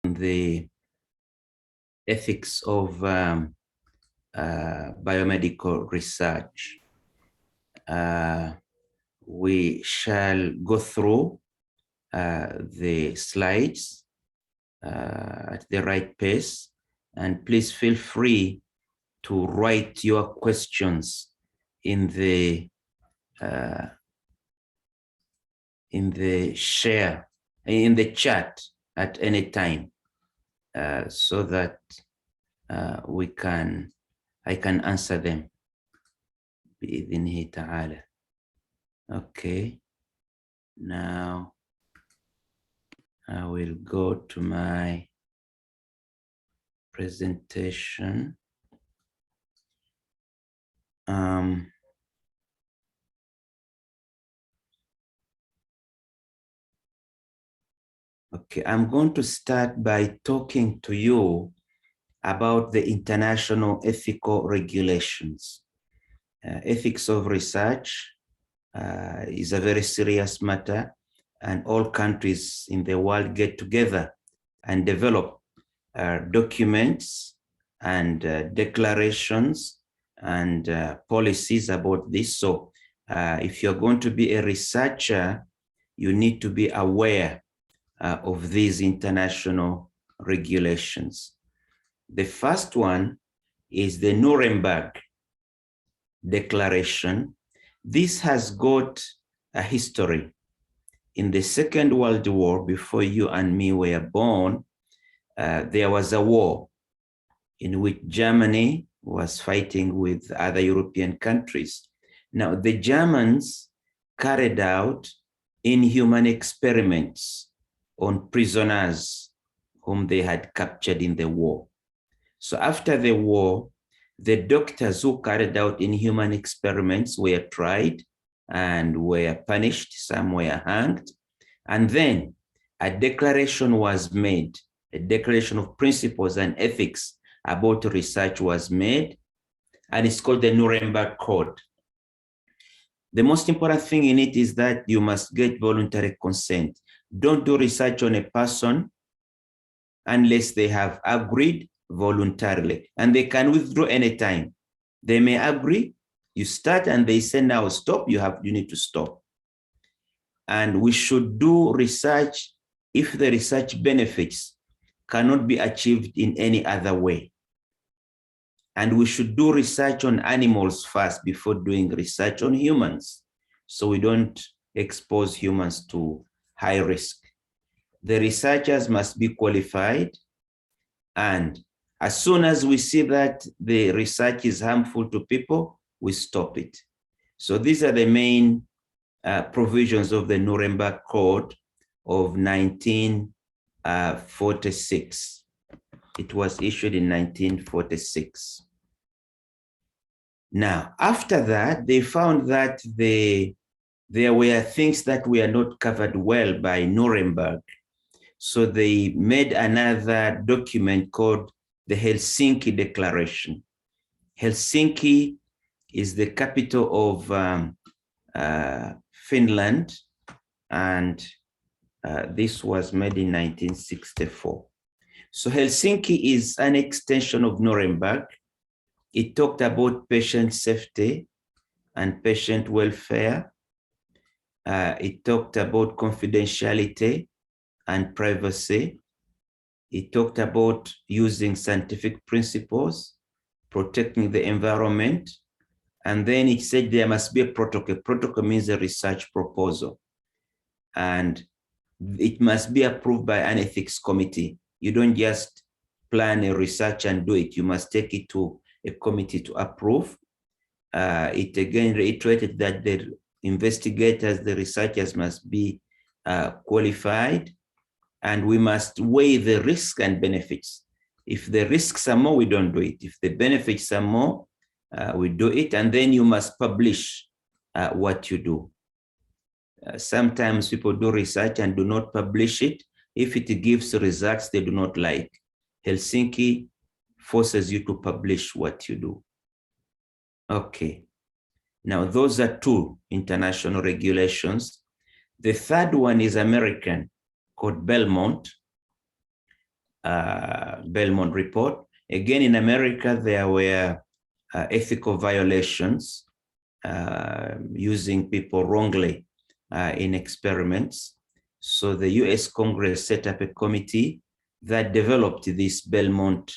the ethics of biomedical research. We shall go through the slides at the right pace, and please feel free to write your questions in the chat at any time, so that I can answer them. بإذنه تعالى. Okay, now I will go to my presentation. Okay, I'm going to start by talking to you about the international ethical regulations. Ethics of research is a very serious matter, and all countries in the world get together and develop documents and declarations and policies about this. So if you're going to be a researcher, you need to be aware of these international regulations. The first one is the Nuremberg Declaration. This has got a history. In the Second World War, before you and me were born, there was a war in which Germany was fighting with other European countries. Now, the Germans carried out inhuman experiments on prisoners whom they had captured in the war. So after the war, the doctors who carried out inhuman experiments were tried and were punished, some were hanged. And then a declaration was made, a declaration of principles and ethics about research was made, and it's called the Nuremberg Code. The most important thing in it is that you must get voluntary consent. Don't do research on a person unless they have agreed voluntarily, and they can withdraw anytime. They may agree, you start and they say now stop, you need to stop. And we should do research if the research benefits cannot be achieved in any other way. And we should do research on animals first before doing research on humans, so we don't expose humans to high risk. The researchers must be qualified, and as soon as we see that the research is harmful to people, we stop it. So these are the main provisions of the Nuremberg Code of 1946. It was issued in 1946. Now, after that, they found that there were things that were not covered well by Nuremberg. So they made another document called the Helsinki Declaration. Helsinki is the capital of Finland, and this was made in 1964. So Helsinki is an extension of Nuremberg. It talked about patient safety and patient welfare. It talked about confidentiality and privacy. It talked about using scientific principles, protecting the environment, and then it said there must be a protocol. Protocol means a research proposal, and it must be approved by an ethics committee. You don't just plan a research and do it. You must take it to a committee to approve. It again reiterated that the investigators, the researchers must be qualified, and we must weigh the risks and benefits. If the risks are more, we don't do it. If the benefits are more, we do it, and then you must publish what you do. Sometimes people do research and do not publish it. If it gives results they do not like, Helsinki forces you to publish what you do. Okay, now those are two international regulations. The third one is American, called BELMONT. BELMONT report. Again, in America, there were ethical violations using people wrongly in experiments. So the US Congress set up a committee that developed this BELMONT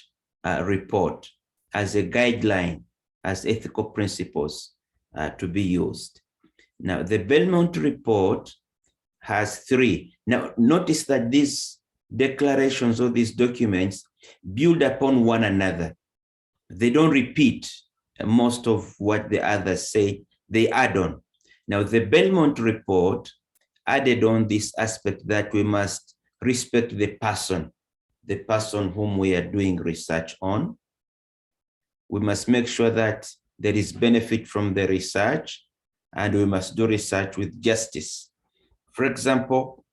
report as a guideline, as ethical principles to be used. Now, the BELMONT report has 3. Now, notice that these declarations or these documents build upon one another. They don't repeat most of what the others say, they add on. Now, the BELMONT report added on this aspect that we must respect the person whom we are doing research on. We must make sure that there is benefit from the research, and we must do research with justice. For example,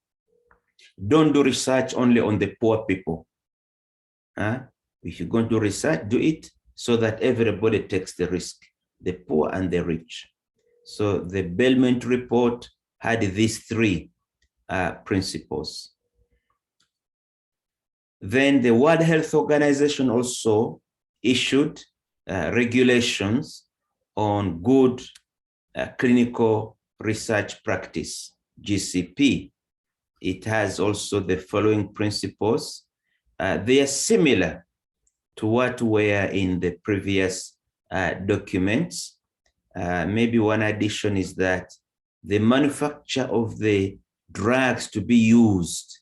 don't do research only on the poor people. If you're going to do research, do it so that everybody takes the risk, the poor and the rich. So the BELMONT report had these 3 principles. Then the World Health Organization also issued regulations on good clinical research practice, GCP. It has also the following principles. They are similar to what were in the previous documents. Maybe one addition is that the manufacture of the drugs to be used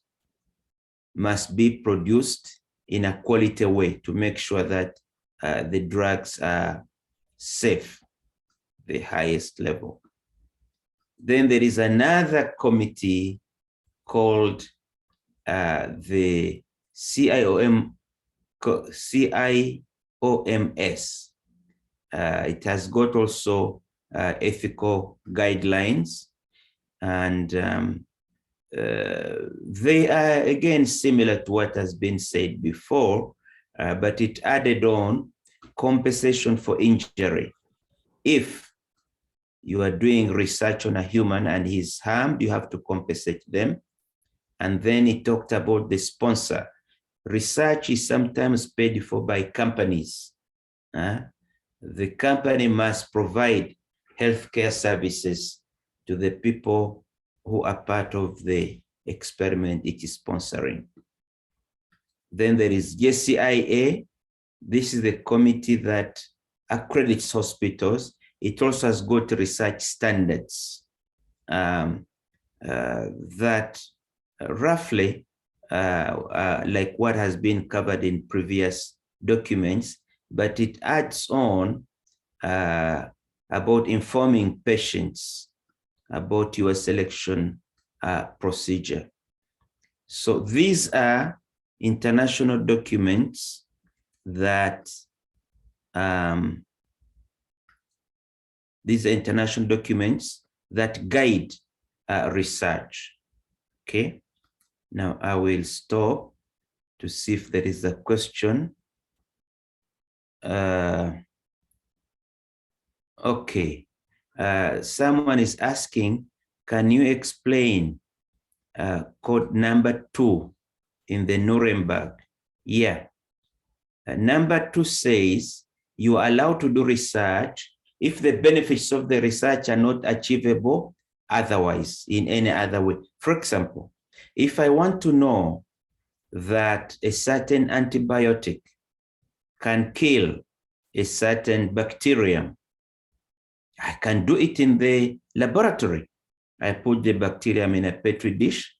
must be produced in a quality way to make sure that the drugs are safe, the highest level. Then there is another committee called the CIOMS. It has got also ethical guidelines, and they are again similar to what has been said before, but it added on compensation for injury. If you are doing research on a human and he's harmed, you have to compensate them. And then it talked about the sponsor. Research is sometimes paid for by companies. The company must provide healthcare services to the people who are part of the experiment it is sponsoring. Then there is JCIA. This is the committee that accredits hospitals. It also has got research standards that roughly like what has been covered in previous documents, but it adds on about informing patients about your selection procedure. So these are international documents that guide research. Okay, now I will stop to see if there is a question. Okay, someone is asking, can you explain code number 2 in the Nuremberg? Yeah, number 2 says you are allowed to do research if the benefits of the research are not achievable otherwise in any other way. For example, if I want to know that a certain antibiotic can kill a certain bacterium, I can do it in the laboratory. I put the bacterium in a petri dish,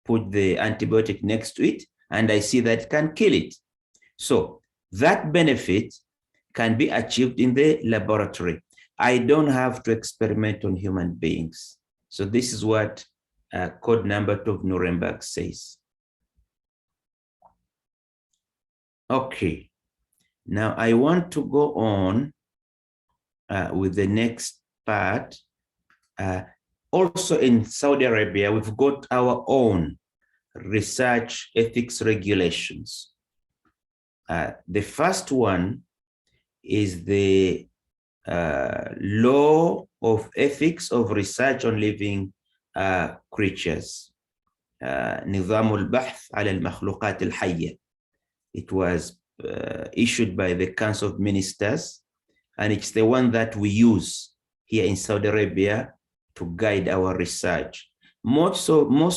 put the antibiotic next to it, and I see that it can kill it. So that benefit can be achieved in the laboratory. I don't have to experiment on human beings. So this is what code number 2 of Nuremberg says. Okay, now I want to go on with the next part. Also in Saudi Arabia, we've got our own research ethics regulations. The first one is the law of ethics of research on living creatures. نظام البحث على المخلوقات الحية. It was issued by the Council of Ministers, and it's the one that we use here in Saudi Arabia to guide our research. Most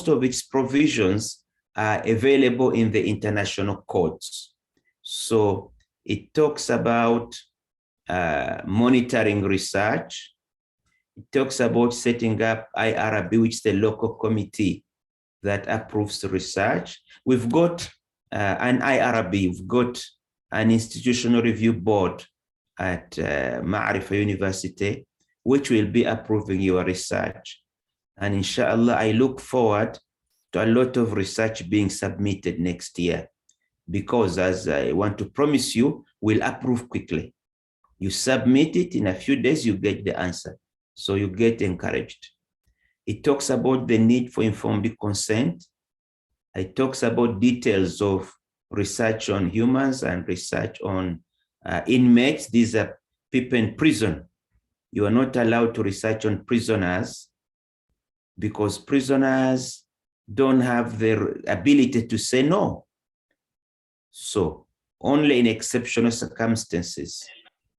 of its provisions are available in the international codes. So it talks about monitoring research. It talks about setting up IRB, which is the local committee that approves the research. We've got an IRB, we've got an institutional review board at Ma'arifa University, which will be approving your research. And inshallah, I look forward to a lot of research being submitted next year, because as I want to promise you, we'll approve quickly. You submit it, in a few days, you get the answer. So you get encouraged. It talks about the need for informed consent. It talks about details of research on humans and research on inmates. These are people in prison. You are not allowed to research on prisoners because prisoners don't have the ability to say no. So only in exceptional circumstances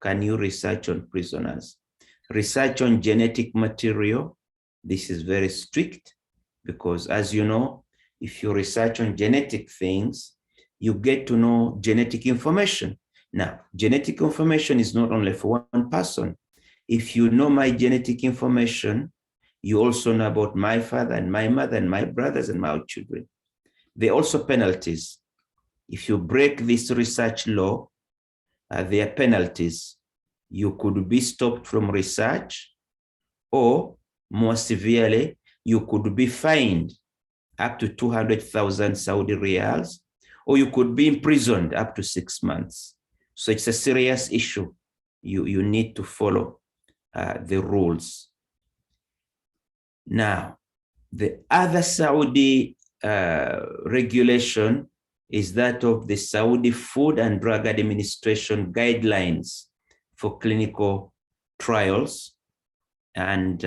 can you research on prisoners. Research on genetic material, this is very strict, because as you know, if you research on genetic things, you get to know genetic information. Now, genetic information is not only for one person. If you know my genetic information, you also know about my father and my mother and my brothers and my children. There are also penalties. If you break this research law, there are penalties. You could be stopped from research, or more severely, you could be fined up to 200,000 Saudi riyals, or you could be imprisoned up to 6 months. So it's a serious issue. You need to follow the rules. Now, the other Saudi regulation is that of the Saudi Food and Drug Administration guidelines for clinical trials. And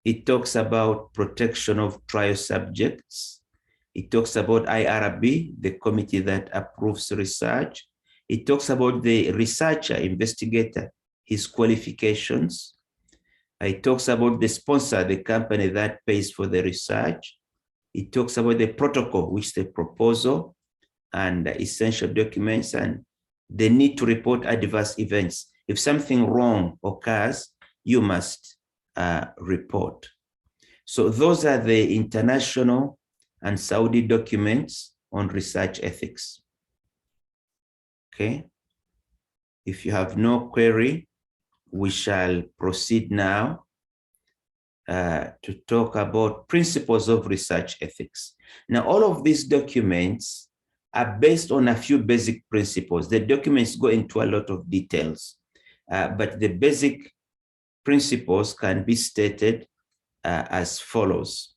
it talks about protection of trial subjects. It talks about IRB, the committee that approves research. It talks about the researcher, investigator, his qualifications. It talks about the sponsor, the company that pays for the research. It talks about the protocol, which is the proposal and essential documents, and the need to report adverse events. If something wrong occurs, you must report. So those are the international and Saudi documents on research ethics. Okay. If you have no query, we shall proceed now to talk about principles of research ethics. Now, all of these documents are based on a few basic principles. The documents go into a lot of details, but the basic principles can be stated as follows.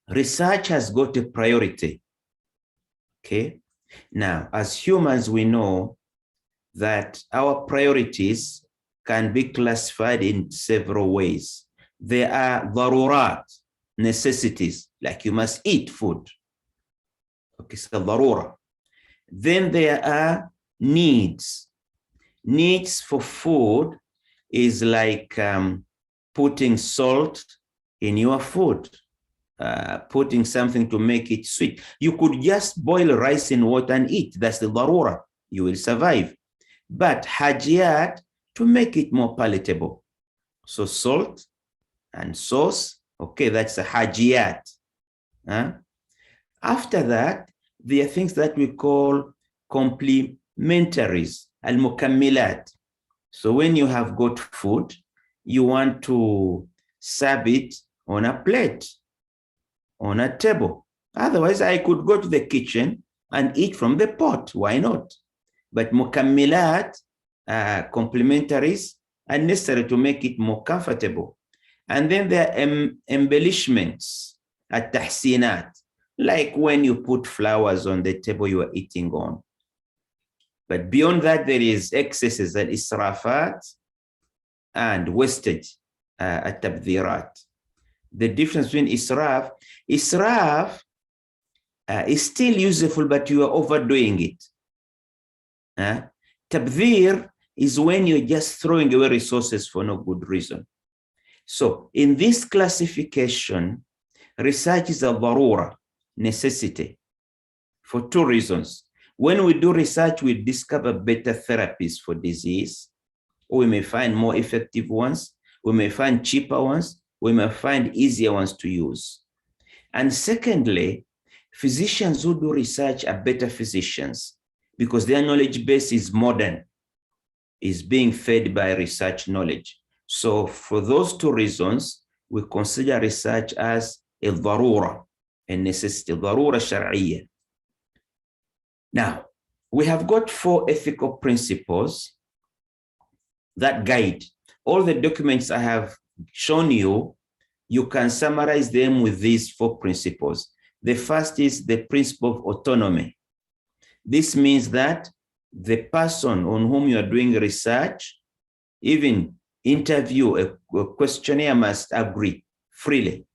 Research has got a priority. Okay. Now, as humans, we know that our priorities can be classified in several ways. There are darurat, necessities, like you must eat food. Okay, so darura. Then there are needs. Needs for food is like putting salt in your food, putting something to make it sweet. You could just boil rice in water and eat. That's the darura. You will survive. But hajiyat, to make it more palatable. So salt and sauce, okay, that's a hajiyat. After that, there are things that we call complementaries, al-mukammilat. So when you have got food, you want to serve it on a plate, on a table. Otherwise, I could go to the kitchen and eat from the pot. Why not? But mukammilat, complementaries, are necessary to make it more comfortable. And then there are embellishments, at-tahsinat, like when you put flowers on the table you are eating on. But beyond that, there is excesses, al-israfat, and wastage, at-tabdhirat. The difference between israf is still useful, but you are overdoing it. Tabdhir is when you're just throwing away resources for no good reason. So in this classification, research is a darura, necessity, for two reasons. When we do research, we discover better therapies for disease, or we may find more effective ones, we may find cheaper ones, we may find easier ones to use. And secondly, physicians who do research are better physicians because their knowledge base is modern, is being fed by research knowledge. So for those two reasons, we consider research as a darura, a necessity, darura shar'iyya. Now, we have got 4 ethical principles that guide all the documents I have shown you. You can summarize them with these 4 principles. The first is the principle of autonomy. This means that the person on whom you are doing research, even interview, a questionnaire, must agree freely.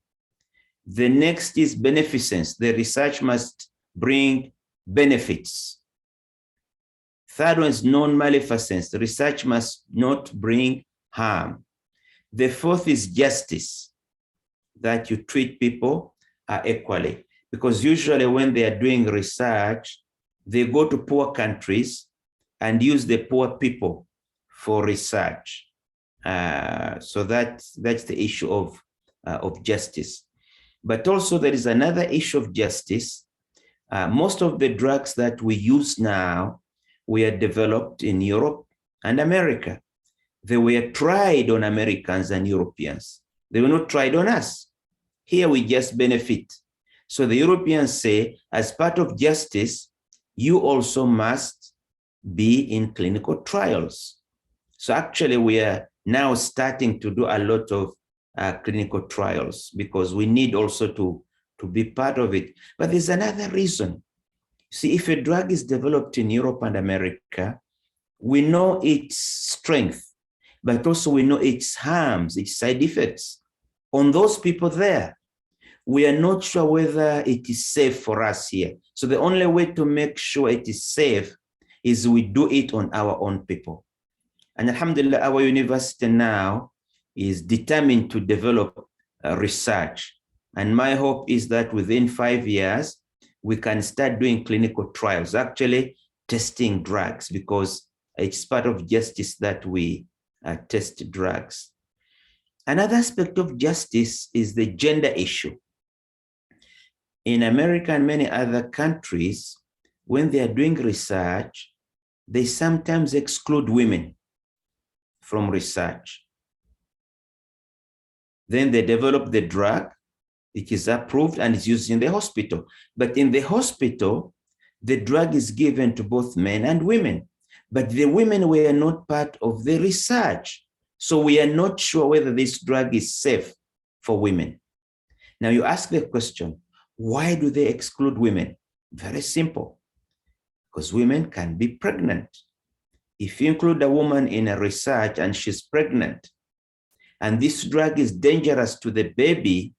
The next is beneficence. The research must bring benefits. Third one is non-maleficence. The research must not bring harm. The fourth is justice, that you treat people equally. Because usually when they are doing research, they go to poor countries and use the poor people for research. So that's the issue of justice. But also there is another issue of justice. Most of the drugs that we use now were developed in Europe and America. They were tried on Americans and Europeans. They were not tried on us. Here we just benefit. So the Europeans say, as part of justice, you also must be in clinical trials. So actually we are now starting to do a lot of clinical trials because we need also to be part of it. But there's another reason. See, if a drug is developed in Europe and America, we know its strength, but also we know its harms, its side effects on those people there. We are not sure whether it is safe for us here. So the only way to make sure it is safe is we do it on our own people. And alhamdulillah, our university now is determined to develop research. And my hope is that within 5 years, we can start doing clinical trials, actually testing drugs, because it's part of justice that we test drugs. Another aspect of justice is the gender issue. In America and many other countries, when they are doing research, they sometimes exclude women from research. Then they develop the drug, it is approved and is used in the hospital. But in the hospital, the drug is given to both men and women. But the women were not part of the research. So we are not sure whether this drug is safe for women. Now you ask the question, why do they exclude women? Very simple, because women can be pregnant. If you include a woman in a research and she's pregnant, and this drug is dangerous to the baby,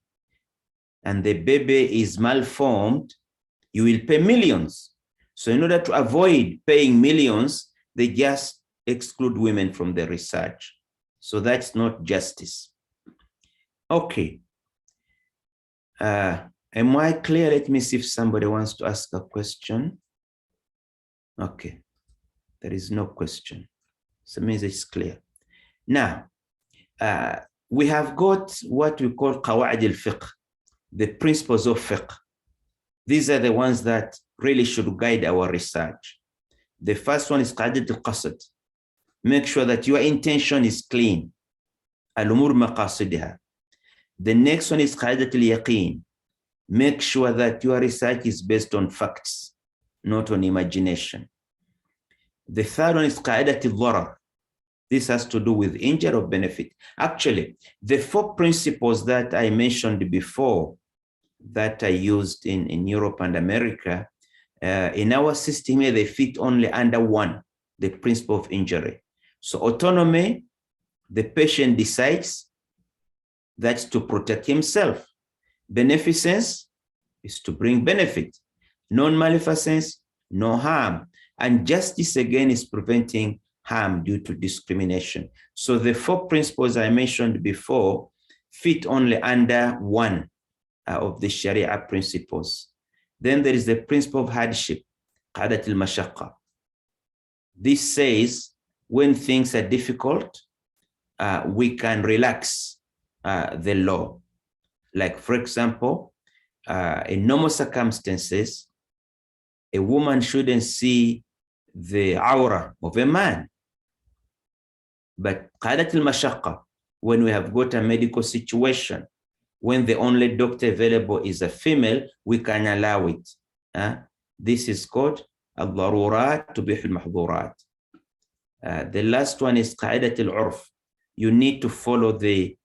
and the baby is malformed, you will pay millions. So in order to avoid paying millions, they just exclude women from the research. So that's not justice. Okay. Am I clear? Let me see if somebody wants to ask a question. Okay. There is no question. So it means it's clear. Now, we have got what we call QAWA'ID al-fiqh, the principles of fiqh. These are the ones that really should guide our research. The first one is qa'idat al-qasd. Make sure that your intention is clean. Al-umur maqasidiha. The next one is qa'idat al-yaqeen. Make sure that your research is based on facts, not on imagination. The third one is qa'idat al-dharar. This has to do with injury or benefit. Actually, the 4 principles that I mentioned before that I used in Europe and America, in our system here, they fit only under one, the principle of injury. So autonomy, the patient decides, That's to protect himself. Beneficence is to bring benefit. Non-maleficence, no harm. And justice, again, is preventing harm due to discrimination. So the 4 principles I mentioned before fit only under one of the Sharia principles. Then there is the principle of hardship, قاعدة المشقة. This says when things are difficult, we can relax the law. Like, for example, in normal circumstances, a woman shouldn't see the aura of a man. But قاعدة المشقة, when we have got a medical situation, when the only doctor available is a female, we can allow it. This is called الضرورات تبيح المحظورات. The last one is قاعدة العرف. You need to follow the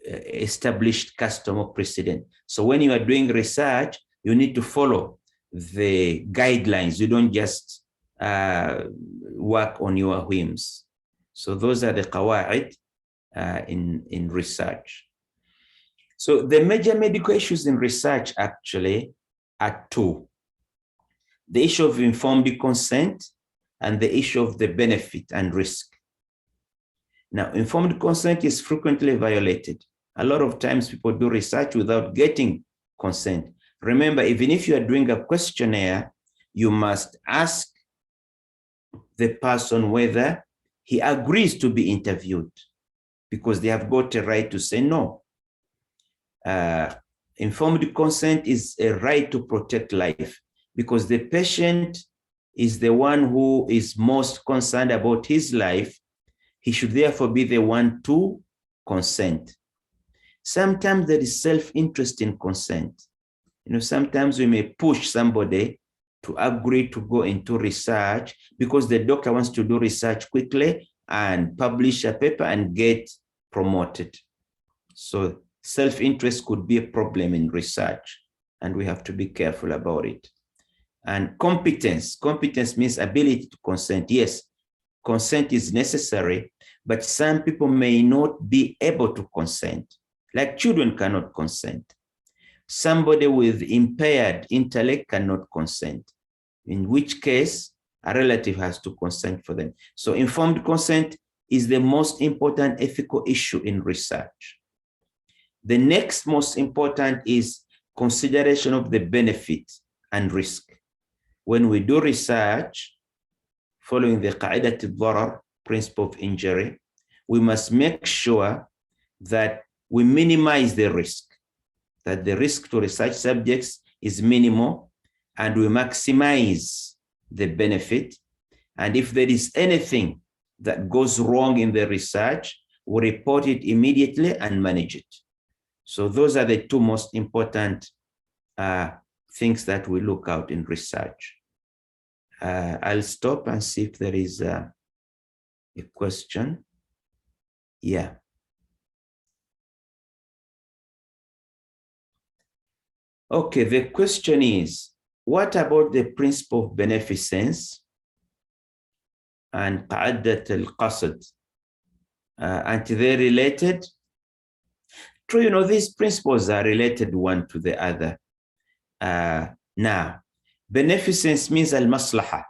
established custom or precedent. So when you are doing research, you need to follow the guidelines. You don't just work on your whims. So those are the QAWA'ID in research. So the major medical issues in research actually are 2. The issue of informed consent and the issue of the benefit and risk. Now, informed consent is frequently violated. A lot of times people do research without getting consent. Remember, even if you are doing a questionnaire, you must ask the person whether he agrees to be interviewed, because they have got a right to say no. Informed consent is a right to protect life, because the patient is the one who is most concerned about his life. He should therefore be the one to consent. Sometimes there is self-interest in consent. Sometimes we may push somebody to agree to go into research because the doctor wants to do research quickly and publish a paper and get promoted. So self-interest could be a problem in research, and we have to be careful about it. And competence. Competence means ability to consent. Yes, consent is necessary, but some people may not be able to consent. Like children cannot consent. Somebody with impaired intellect cannot consent, in which case a relative has to consent for them. So informed consent is the most important ethical issue in research. The next most important is consideration of the benefit and risk. When we do research, following the قاعدة الضرر, principle of injury, we must make sure that we minimize the risk, that the risk to research subjects is minimal, and we maximize the benefit. And if there is anything that goes wrong in the research, we report it immediately and manage it. So those are the 2 most important things that we look out in research. I'll stop and see if there is a question. Yeah. Okay, the question is, what about the principle of beneficence and قاعدة القصد? Aren't they related? True, these principles are related one to the other. Now, beneficence means al-maslaha.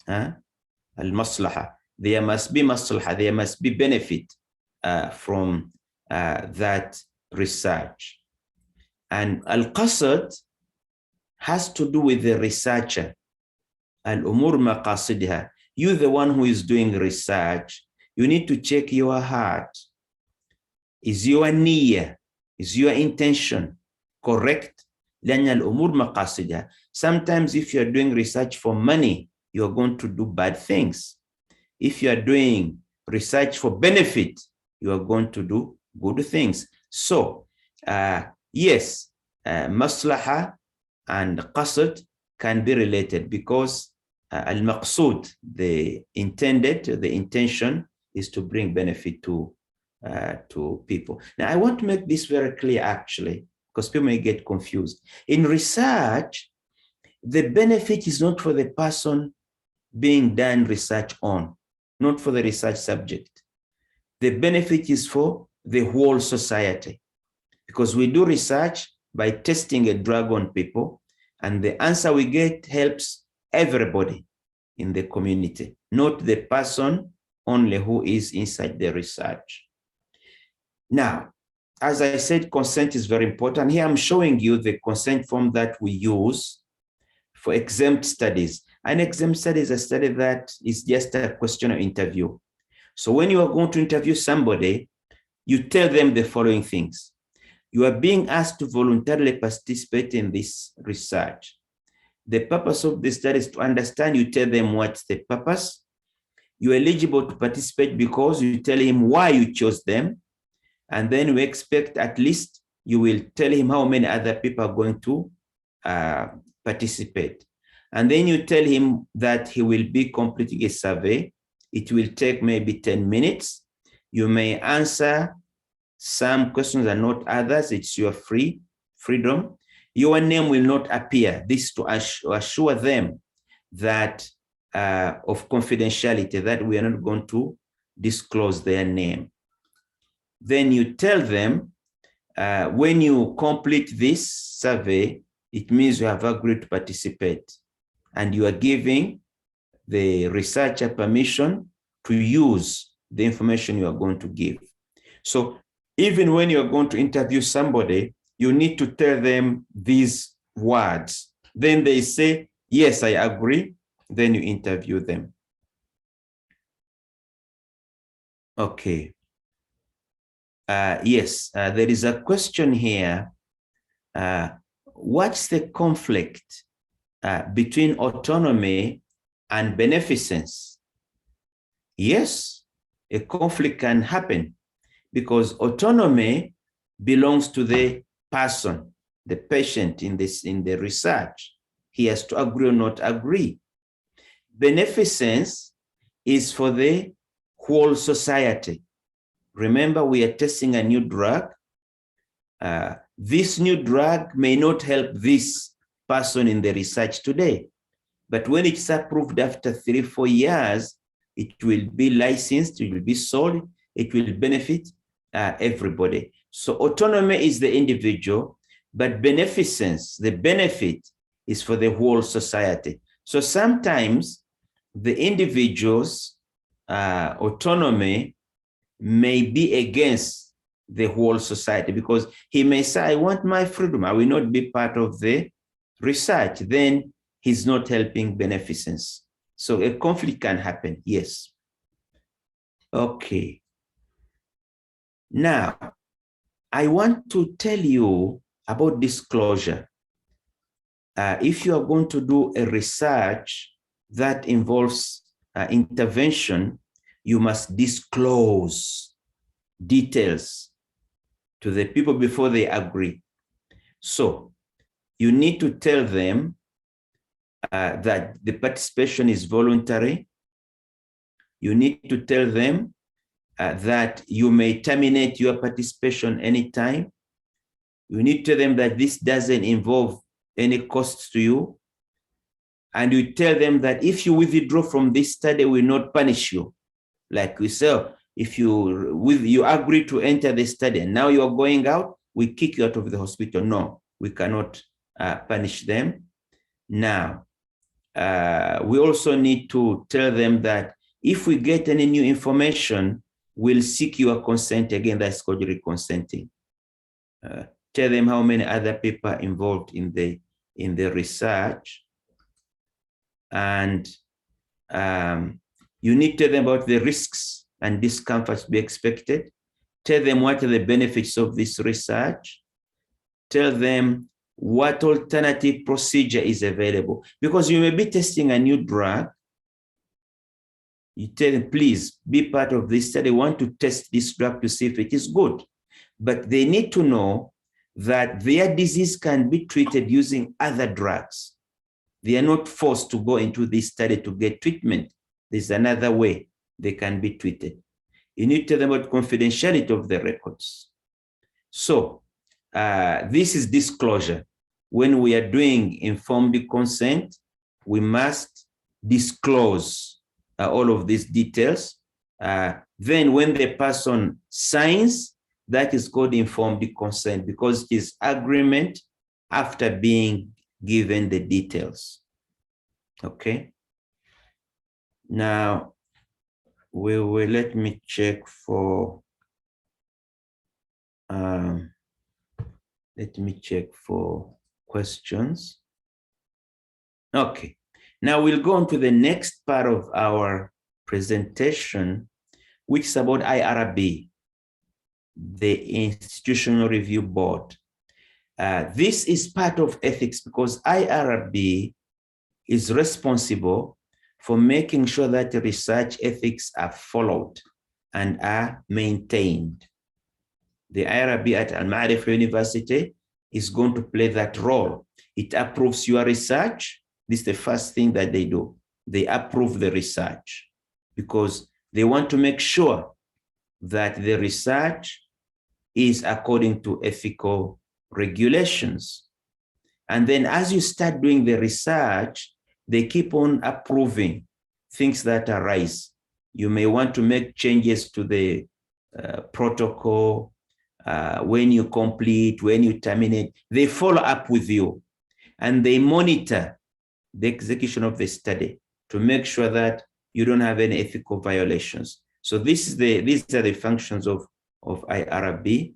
Al-maslaha. There must be maslaha, there must be benefit from that research. And al-qasad has to do with the researcher. Al-umur maqasidha. You're the one who is doing research. You need to check your heart. Is your niyyah, is your intention correct? لأن الأمور مقاصدها. Sometimes if you're doing research for money, you're going to do bad things. If you're doing research for benefit, you are going to do good things. So, yes, maslaha and qasd can be related, because al-maqsood, the intention is to bring benefit to people. Now, I want to make this very clear, actually, because people may get confused. In research, the benefit is not for the person being done research on, not for the research subject. The benefit is for the whole society, because we do research by testing a drug on people, and the answer we get helps everybody in the community, not the person only who is inside the research. Now, as I said, consent is very important. Here I'm showing you the consent form that we use for exempt studies. An exempt study is a study that is just a questionnaire interview. So when you are going to interview somebody, you tell them the following things. You are being asked to voluntarily participate in this research. The purpose of the study is to understand. You tell them what's the purpose. You're eligible to participate because you tell him why you chose them. And then we expect at least you will tell him how many other people are going to participate. And then you tell him that he will be completing a survey. It will take maybe 10 minutes. You may answer some questions and not others. It's your freedom. Your name will not appear. This to assure them that of confidentiality, that we are not going to disclose their name. Then you tell them when you complete this survey, it means you have agreed to participate, and you are giving the researcher permission to use the information you are going to give. So even when you're going to interview somebody, you need to tell them these words. Then they say, yes, I agree. Then you interview them. Okay. Yes, there is a question here. What's the conflict between autonomy and beneficence? Yes, a conflict can happen because autonomy belongs to the person, the patient in the research. He has to agree or not agree. Beneficence is for the whole society. Remember, we are testing a new drug. This new drug may not help this person in the research today, but when it's approved after 3-4 years, it will be licensed, it will be sold, it will benefit everybody. So autonomy is the individual, but beneficence, the benefit, is for the whole society. So sometimes the individual's autonomy may be against the whole society, because he may say, I want my freedom, I will not be part of the research. Then he's not helping beneficence. So a conflict can happen, yes. Okay. Now, I want to tell you about disclosure. If you are going to do a research that involves intervention, you must disclose details to the people before they agree. So you need to tell them that the participation is voluntary. You need to tell them that you may terminate your participation anytime. You need to tell them that this doesn't involve any costs to you. And you tell them that if you withdraw from this study, we will not punish you. Like we say, if you agree to enter the study and now you are going out, we kick you out of the hospital. No, we cannot punish them. Now, we also need to tell them that if we get any new information, we'll seek your consent. Again, that's called reconsenting. Tell them how many other people are involved in the research. And you need to tell them about the risks and discomforts to be expected. Tell them what are the benefits of this research. Tell them what alternative procedure is available. Because you may be testing a new drug. You tell them, please be part of this study. I want to test this drug to see if it is good. But they need to know that their disease can be treated using other drugs. They are not forced to go into this study to get treatment. There's another way they can be treated. You need to tell them about confidentiality of the records. So this is disclosure. When we are doing informed consent, we must disclose all of these details. Then when the person signs, that is called informed consent because it is agreement after being given the details. Okay. Now, we will let me check for questions. Okay. Now we'll go on to the next part of our presentation, which is about IRB, the Institutional Review Board. This is part of ethics because IRB is responsible for making sure that research ethics are followed and are maintained. The IRB at Al-Ma'arif University is going to play that role. It approves your research. This is the first thing that they do. They approve the research because they want to make sure that the research is according to ethical regulations. And then as you start doing the research, they keep on approving things that arise. You may want to make changes to the protocol, when you complete, when you terminate, they follow up with you and they monitor the execution of the study to make sure that you don't have any ethical violations. So these are the functions of IRB.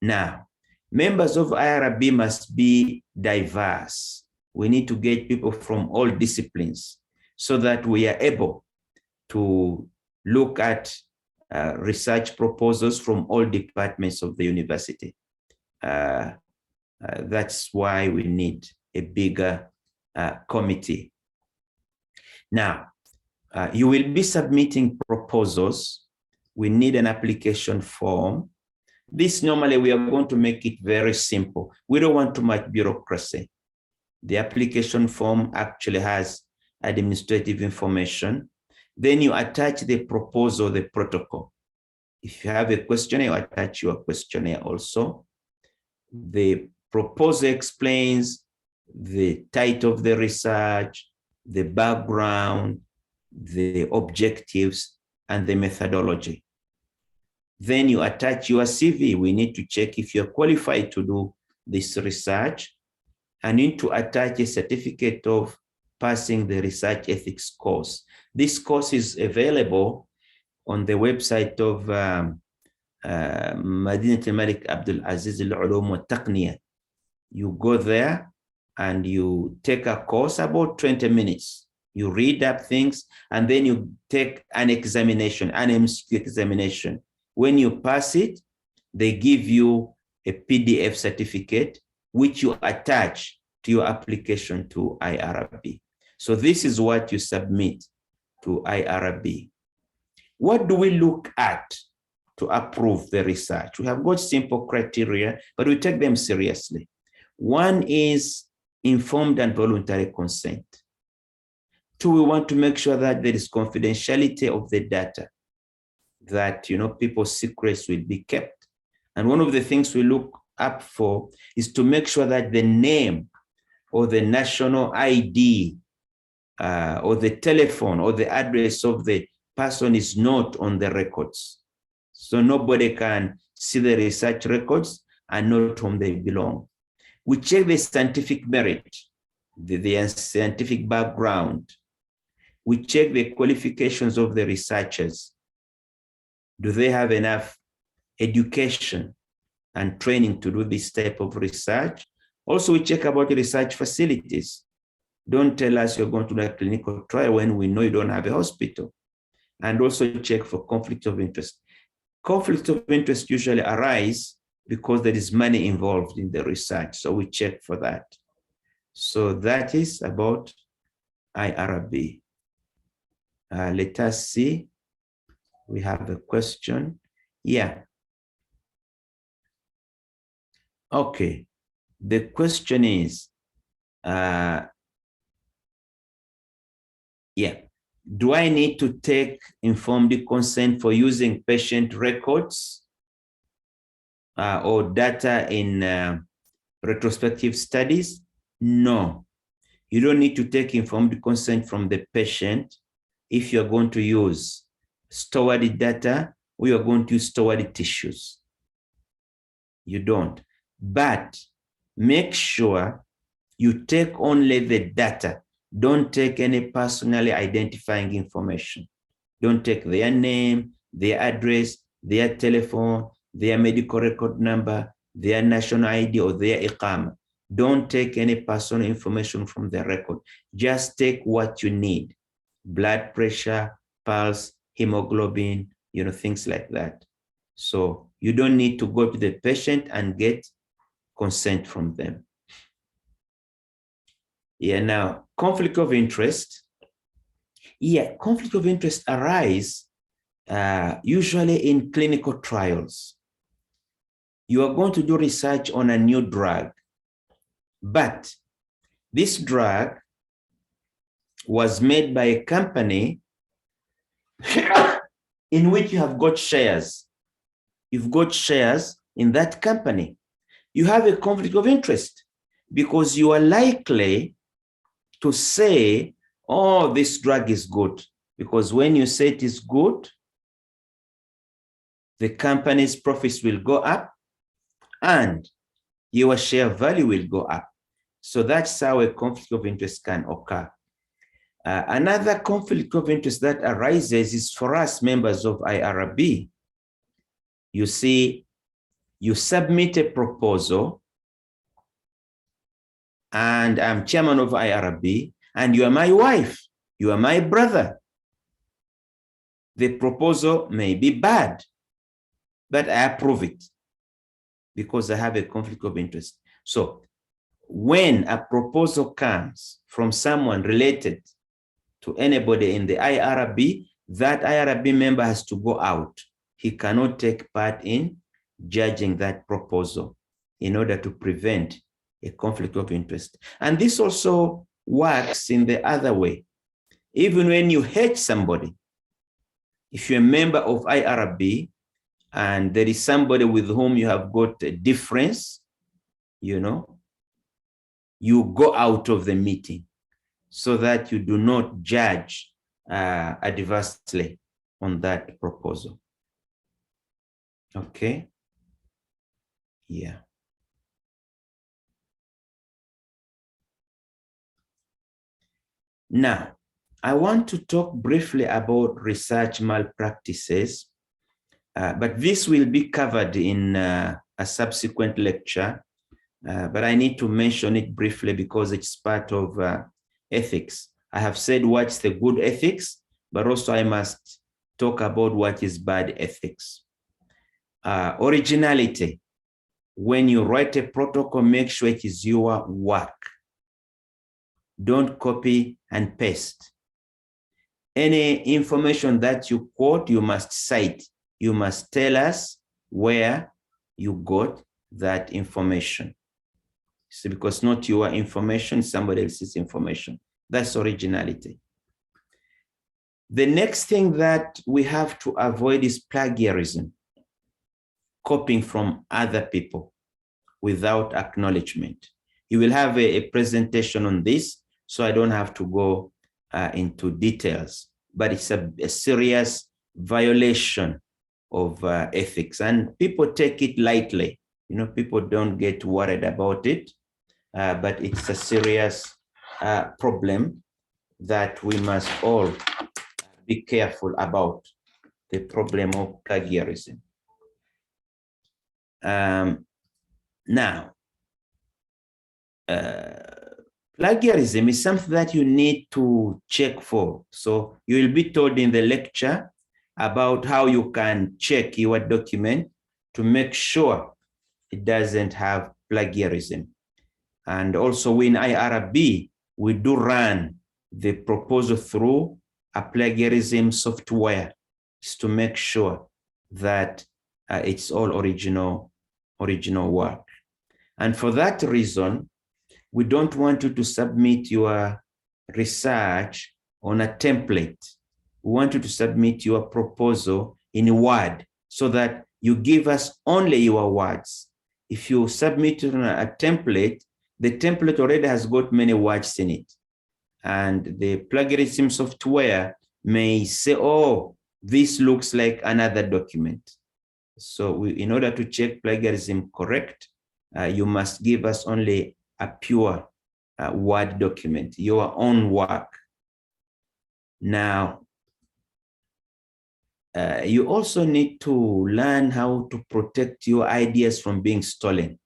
Now, members of IRB must be diverse. We need to get people from all disciplines so that we are able to look at research proposals from all departments of the university. That's why we need a bigger committee. Now, you will be submitting proposals. We need an application form. This normally we are going to make it very simple. We don't want too much bureaucracy. The application form actually has administrative information. Then you attach the proposal, the protocol. If you have a questionnaire, you attach your questionnaire also. The proposal explains the title of the research, the background, the objectives, and the methodology. Then you attach your CV. We need to check if you're qualified to do this research, and you need to attach a certificate of passing the research ethics course. This course is available on the website of Madinat al-Malik Abdul Aziz al-Ulum wa Taqniya. You go there and you take a course about 20 minutes. You read up things and then you take an examination, an MCQ examination. When you pass it, they give you a PDF certificate which you attach to your application to IRB. So this is what you submit to IRB. What do we look at to approve the research? We have got simple criteria, but we take them seriously. One is informed and voluntary consent. Two, we want to make sure that there is confidentiality of the data, that people's secrets will be kept. And one of the things we look up for is to make sure that the name or the national ID or the telephone or the address of the person is not on the records. So nobody can see the research records and know to whom they belong. We check the scientific merit, the scientific background. We check the qualifications of the researchers. Do they have enough education and training to do this type of research? Also, we check about the research facilities. Don't tell us you're going to do a clinical trial when we know you don't have a hospital. And also check for conflict of interest. Conflicts of interest usually arise because there is money involved in the research. So we check for that. So that is about IRB. Let us see. We have a question. Yeah. Okay. The question is, do I need to take informed consent for using patient records or data in retrospective studies? No, you don't need to take informed consent from the patient if you're going to use stored data or you're going to use stored tissues. You don't. But make sure you take only the data. Don't take any personally identifying information. Don't take their name, their address, their telephone, their medical record number, their national ID, or their iqama. Don't take any personal information from the record. Just take what you need. Blood pressure, pulse, hemoglobin, things like that. So you don't need to go to the patient and get consent from them. Yeah, now, conflict of interest. Yeah, conflict of interest arise usually in clinical trials. You are going to do research on a new drug, but this drug was made by a company in which you have got shares. You've got shares in that company. You have a conflict of interest because you are likely to say, oh, this drug is good. Because when you say it is good, the company's profits will go up and your share value will go up. So that's how a conflict of interest can occur. Another conflict of interest that arises is for us members of IRB. You see, you submit a proposal and I'm chairman of IRB and you are my wife, you are my brother. The proposal may be bad, but I approve it because I have a conflict of interest. So when a proposal comes from someone related to anybody in the IRB, that IRB member has to go out. He cannot take part in judging that proposal in order to prevent a conflict of interest. And this also works in the other way. Even when you hate somebody, if you're a member of IRB and there is somebody with whom you have got a difference, you go out of the meeting so that you do not judge adversely on that proposal. Okay? Yeah. Now, I want to talk briefly about research malpractices, but this will be covered in a subsequent lecture, but I need to mention it briefly because it's part of ethics. I have said what's the good ethics, but also I must talk about what is bad ethics. Originality. When you write a protocol, make sure it is your work. Don't copy and paste. Any information that you quote, you must cite. You must tell us where you got that information. See, because not your information, somebody else's information. That's originality. The next thing that we have to avoid is plagiarism, copying from other people without acknowledgement. You will have a presentation on this, so I don't have to go into details, but it's a serious violation of ethics, and people take it lightly. People don't get worried about it, but it's a serious problem that we must all be careful about, the problem of plagiarism. Now, plagiarism is something that you need to check for. So you will be told in the lecture about how you can check your document to make sure it doesn't have plagiarism. And also in IRB, we do run the proposal through a plagiarism software to make sure that it's all original work. And for that reason, we don't want you to submit your research on a template. We want you to submit your proposal in Word so that you give us only your words. If you submit it on a template, the template already has got many words in it. And the plagiarism software may say, oh, this looks like another document. So in order to check plagiarism correct, you must give us only a pure Word document, your own work. Now, you also need to learn how to protect your ideas from being stolen.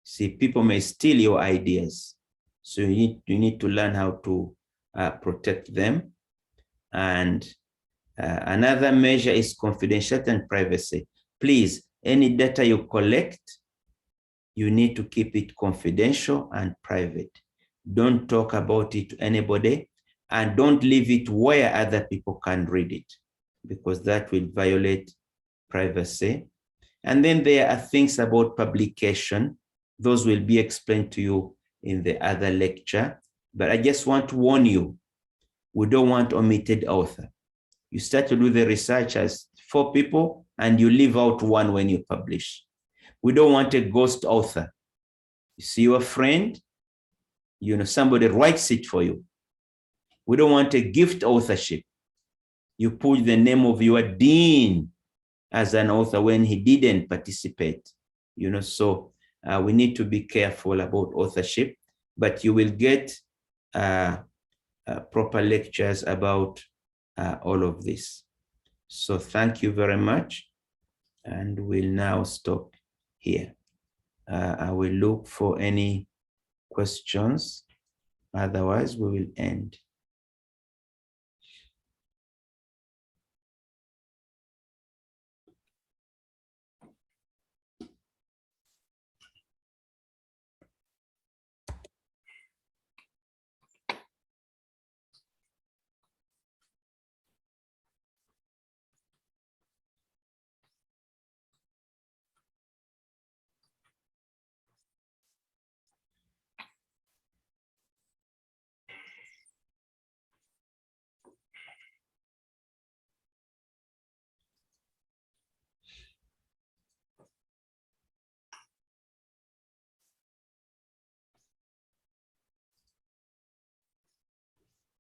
See, people may steal your ideas. So you need to learn how to protect them. And another measure is confidentiality and privacy. Please, any data you collect, you need to keep it confidential and private. Don't talk about it to anybody, and don't leave it where other people can read it, because that will violate privacy. And then there are things about publication. Those will be explained to you in the other lecture. But I just want to warn you, we don't want omitted author. You start to do the research as 4 people and you leave out 1 when you publish. We don't want a ghost author. You see your friend, somebody writes it for you. We don't want a gift authorship. You put the name of your dean as an author when he didn't participate. So we need to be careful about authorship, but you will get proper lectures about all of this. So thank you very much, and we'll now stop here. I will look for any questions. Otherwise, we will end.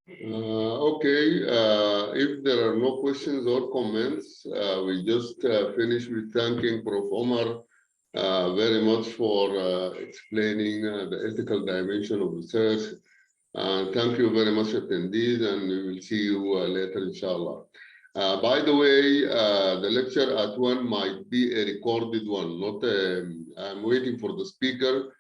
Okay, if there are no questions or comments, we just finish with thanking Prof. Omar very much for explaining the ethical dimension of research. Thank you very much, attendees, and we will see you later, inshallah. By the way, the lecture at 1 might be a recorded one, not I'm waiting for the speaker.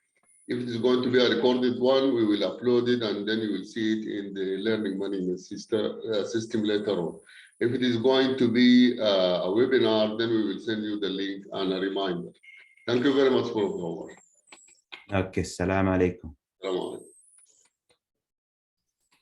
If it is going to be a recorded one, we will upload it and then you will see it in the learning management system later on. If it is going to be a webinar, then we will send you the link and a reminder. Thank you very much for the homework. Okay, salam alaikum.